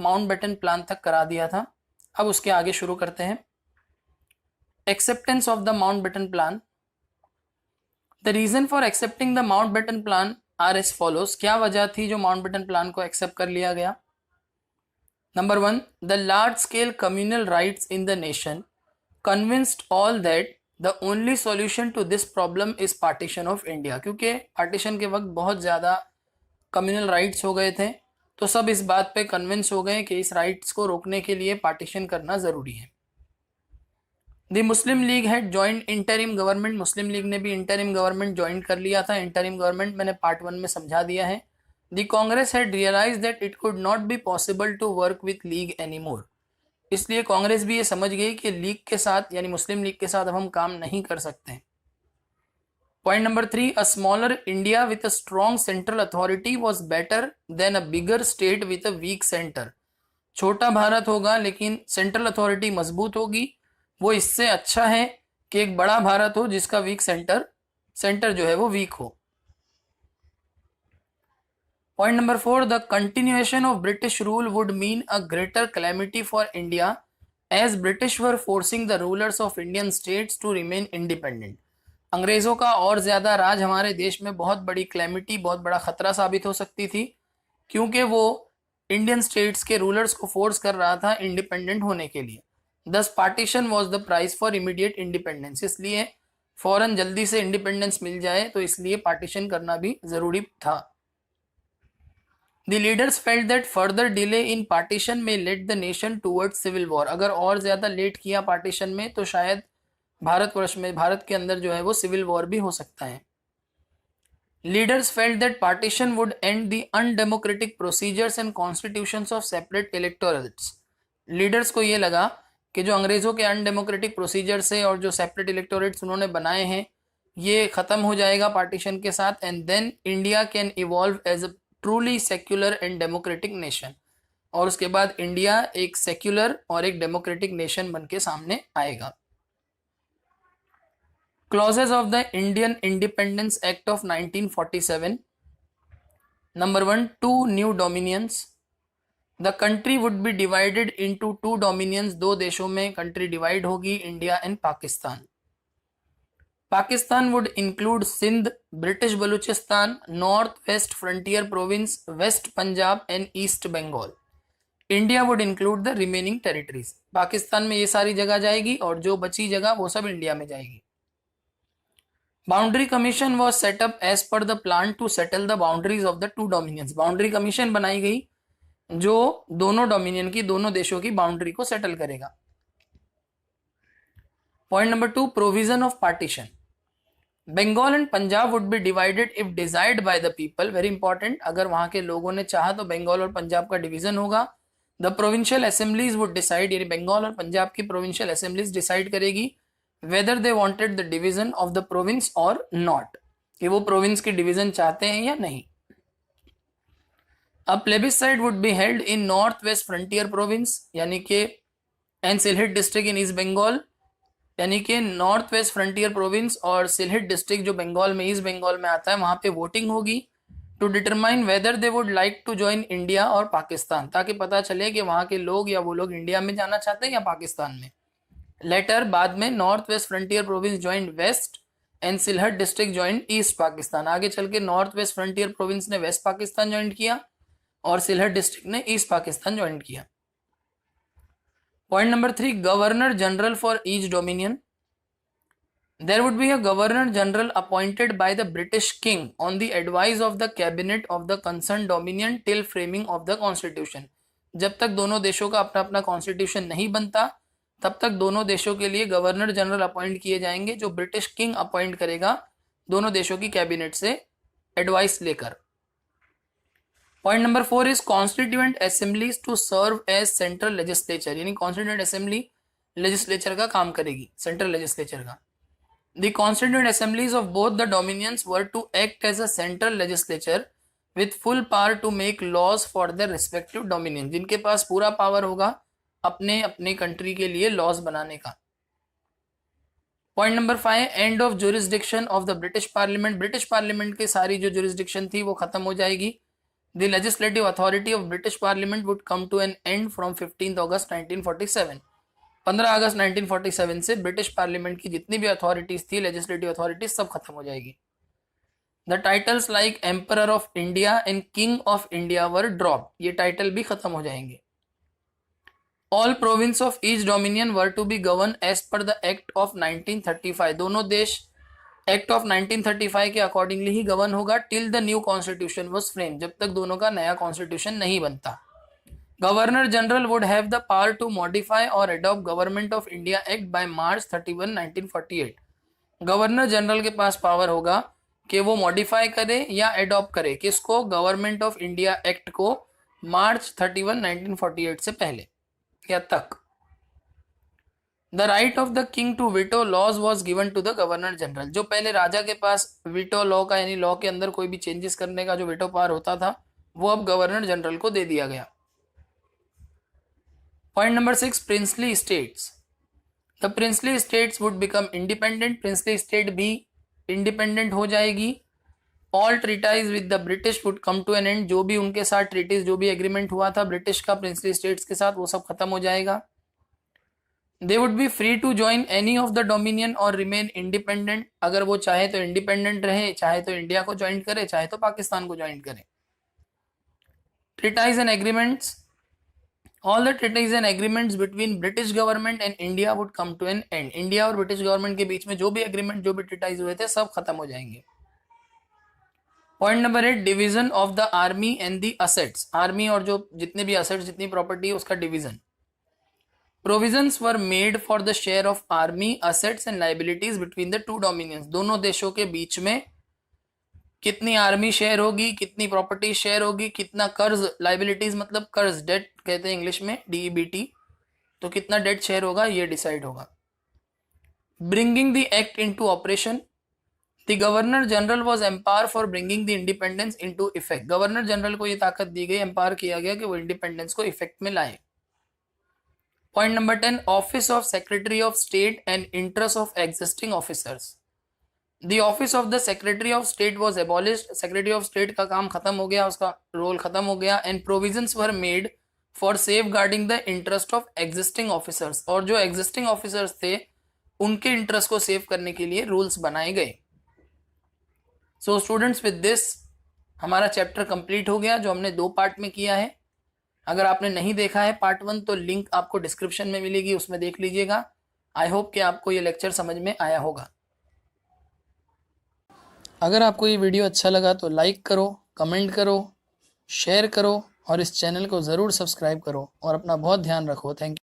Mountbatten plan तक करा दिया था। अब उसके आगे शुरू करते हैं। Acceptance of the Mountbatten plan. The reason for accepting the Mountbatten plan are as follows. क्या वजह थी जो माउंटबेटन प्लान को एक्सेप्ट कर लिया गया? Number 1, the large scale communal riots in the nation convinced all that the only solution to this problem is partition of India. क्योंकि partition के वक्त बहुत ज़्यादा कम्युनल राइट्स हो गए थे, तो सब इस बात पे कन्विंस हो गए कि इस राइट्स को रोकने के लिए पार्टीशन करना ज़रूरी है। The Muslim league had joined interim government. Muslim league ने भी इंटरिम गवर्नमेंट ज्वाइन कर लिया था। इंटरिम गवर्नमेंट मैंने पार्ट 1 में समझा दिया है। The Congress had realise that it could not be possible to work with League any more. इसलिए कांग्रेस भी ये समझ गई कि लीग के साथ यानी मुस्लिम लीग के साथ अब हम काम नहीं कर सकते। Point number 3, a smaller India with a strong central authority was better than a bigger state with a weak centre. छोटा भारत होगा लेकिन सेंट्रल अथॉरिटी मजबूत होगी, वो इससे अच्छा है कि एक बड़ा भारत हो जिसका वीक सेंटर जो है वो वीक हो। Point number 4, the continuation of British rule would mean a greater calamity for India as British were forcing the rulers of Indian states to remain independent. अंग्रेजों का और ज्यादा राज हमारे देश में बहुत बड़ी कैलेमिटी, बहुत बड़ा खतरा साबित हो सकती थी, क्योंकि वो इंडियन स्टेट्स के रूलर्स को फोर्स कर रहा था इंडिपेंडेंट होने के लिए। दस partition was the price for immediate independence. इसलिए फौरन जल्दी से इंडिपेंडेंस मिल जाए तो इसलिए पार्टीशन करना भी जरूरी था। The leaders felt that further delay in partition may lead the nation towards civil war। अगर और ज्यादा लेट किया पार्टीशन में तो शायद भारतवर्ष में, भारत के अंदर जो है वो सिविल वॉर भी हो सकता है। Leaders felt that partition would end the undemocratic procedures and constitutions of separate electorates। Leaders को ये लगा कि जो अंग्रेजों के अनडेमोक्रेटिक प्रोसीजर्स है और जो सेपरेट इलेक्टोरेट्स उन्होंने बनाए हैं ये खत्म हो जाएगा पार्टीशन के साथ, and then India can evolve as a truly secular and democratic nation. और उसके बाद इंडिया एक सेक्युलर और एक डेमोक्रेटिक नेशन बन के सामने आएगा। Clauses of the Indian Independence Act of 1947। Number 1, 2 new dominions. The country would be divided into 2 dominions. 2 देशों में कंट्री डिवाइड होगी, India and Pakistan. Pakistan would include Sindh, British Balochistan, north west frontier province, west Punjab and east Bengal. India would include the remaining territories. Pakistan में ये सारी जगह जाएगी और जो बची जगह वो सब इंडिया में जाएगी। Boundary commission was set up as per the plan to settle the boundaries of the 2 dominions. Boundary commission बनाई गई जो दोनों डोमिनियन की, दोनों देशों की बाउंड्री को सेटल करेगा। Point number 2, provision of partition. Bengal and Punjab would be divided if desired by the people. Very important, अगर वहां के लोगों ने चाहा तो बंगाल और पंजाब का डिवीजन होगा। The provincial assemblies would decide, यानी बंगाल और पंजाब की प्रोविंशियल असेंबलीज डिसाइड करेगी whether they wanted the division of the province और नॉट, कि वो प्रोविंस की डिवीजन चाहते हैं या नहीं। A plebiscite would be held in north west frontier province, यानी कि and Sylhet district in east Bengal, यानी कि नॉर्थ वेस्ट फ्रंटियर प्रोविंस और सिलहिट डिस्ट्रिक्ट जो बंगाल में, ईस्ट बंगाल में आता है, वहां पे वोटिंग होगी to determine whether they would like to join India और पाकिस्तान, ताकि पता चले कि वहां के लोग या वो लोग इंडिया में जाना चाहते हैं या पाकिस्तान में। लेटर बाद में north west frontier province join west and Sylhet district join east Pakistan. आगे चल के नॉर्थ वेस्ट फ्रंटियर प्रोविंस ने वेस्ट पाकिस्तान ज्वाइन किया और सिलहट डिस्ट्रिक्ट ने ईस्ट पाकिस्तान ज्वाइन किया। Point number 3, governor general for each dominion. There would be a governor general appointed by the British king on the advice of the cabinet of the concerned dominion till framing of the constitution। जब तक दोनों देशों का अपना अपना constitution नहीं बनता तब तक दोनों देशों के लिए गवर्नर जनरल अपॉइंट किए जाएंगे, जो ब्रिटिश किंग अपॉइंट करेगा दोनों देशों की कैबिनेट से एडवाइस लेकर। Point number 4 is constituent assemblies to serve as central legislature, यानी कॉन्स्टिट्यूएंट असेंबली लेजिस्लेचर का काम करेगी, सेंट्रल लेजिस्लेचर का। The constituent assemblies of both the dominions were to act as a central legislature with full power to make laws for their respective dominions। जिनके पास पूरा power होगा अपने अपने कंट्री के लिए लॉज बनाने का। Point number 5, end of jurisdiction of the British parliament. British parliament की सारी जो जुरिस्डिक्शन थी वो खत्म हो जाएगी। The legislative authority of British Parliament would come to an end from 15th August 1947. 15 अगस्त 1947 से ब्रिटिश पार्लियामेंट की जितनी भी अथॉरिटीज थी, लेजिस्लेटिव अथॉरिटीज, सब खत्म हो जाएगी. The titles like emperor of India and king of India were drop. ये टाइटल भी खत्म हो जाएंगे. All province of each dominion were to be govern as per the act of 1935. दोनों देश एक्ट ऑफ 1935 के अकॉर्डिंगली ही गवर्न होगा till the new constitution was frame, जब तक दोनों का नया कॉन्स्टिट्यूशन नहीं बनता. Governor general would have the power to modify और adopt government of India act by March 31, 1948. Governor general के पास पावर होगा कि वो मॉडिफाई करे या अडॉप्ट करे. किसको? गवर्नमेंट ऑफ इंडिया एक्ट को March 31, 1948 से पहले या तक. The right of the king to veto laws was given to the governor general. जो पहले राजा के पास वीटो लॉ का, यानी लॉ के अंदर कोई भी चेंजेस करने का जो वीटो पावर होता था, वो अब गवर्नर जनरल को दे दिया गया. Point number 6, princely states. The princely states would become independent. Princely state भी इंडिपेंडेंट हो जाएगी. All treaties with the British would come to an end. जो भी उनके साथ ट्रीटीज, जो भी एग्रीमेंट हुआ था ब्रिटिश का प्रिंसली स्टेट्स के साथ, वो सब खत्म हो जाएगा. They would be free to join any of the dominion और रिमेन इंडिपेंडेंट. अगर वो चाहे तो इंडिपेंडेंट रहे, चाहे तो इंडिया को ज्वाइन करे, चाहे तो पाकिस्तान को ज्वाइन करे. Treatise and agreements. All the treaties and agreements between British government and India would come to an end. India और ब्रिटिश गवर्नमेंट के बीच में जो भी एग्रीमेंट, जो भी ट्रीटाइज हुए थे, सब खत्म हो जाएंगे. Point number 8, division of the army and the assets. Army और जो जितने भी असेट्स, जितनी प्रॉपर्टी है, उसका division. Provisions were made for the share of army assets and liabilities between the two dominions. दोनों देशों के बीच में कितनी आर्मी शेयर होगी, कितनी प्रॉपर्टी शेयर होगी, कितना कर्ज, लाइबिलिटीज मतलब कर्ज, डेट कहते हैं इंग्लिश में, DEBT, तो कितना डेट शेयर होगा, ये डिसाइड होगा. Bringing the act into operation. The governor general was empower for bringing the independence into effect. Governor general को ये ताकत दी गई, एम्पावर किया गया कि वो इंडिपेंडेंस को इफेक्ट में लाए. Point number 10, office of secretary of state and interest of existing officers. The office of the Secretary of State was abolished. Secretary of State का काम खत्म हो गया, उसका रोल खत्म हो गया. And provisions were made for safeguarding the interest of existing officers. और जो existing officers थे, उनके इंटरेस्ट को सेव करने के लिए रूल्स बनाए गए. So students, with this हमारा चैप्टर कंप्लीट हो गया, जो हमने 2 पार्ट में किया है. अगर आपने नहीं देखा है पार्ट 1, तो लिंक आपको डिस्क्रिप्शन में मिलेगी, उसमें देख लीजिएगा. आई होप कि आपको ये लेक्चर समझ में आया होगा. अगर आपको ये वीडियो अच्छा लगा तो लाइक करो, कमेंट करो, शेयर करो और इस चैनल को ज़रूर सब्सक्राइब करो और अपना बहुत ध्यान रखो. Thank you.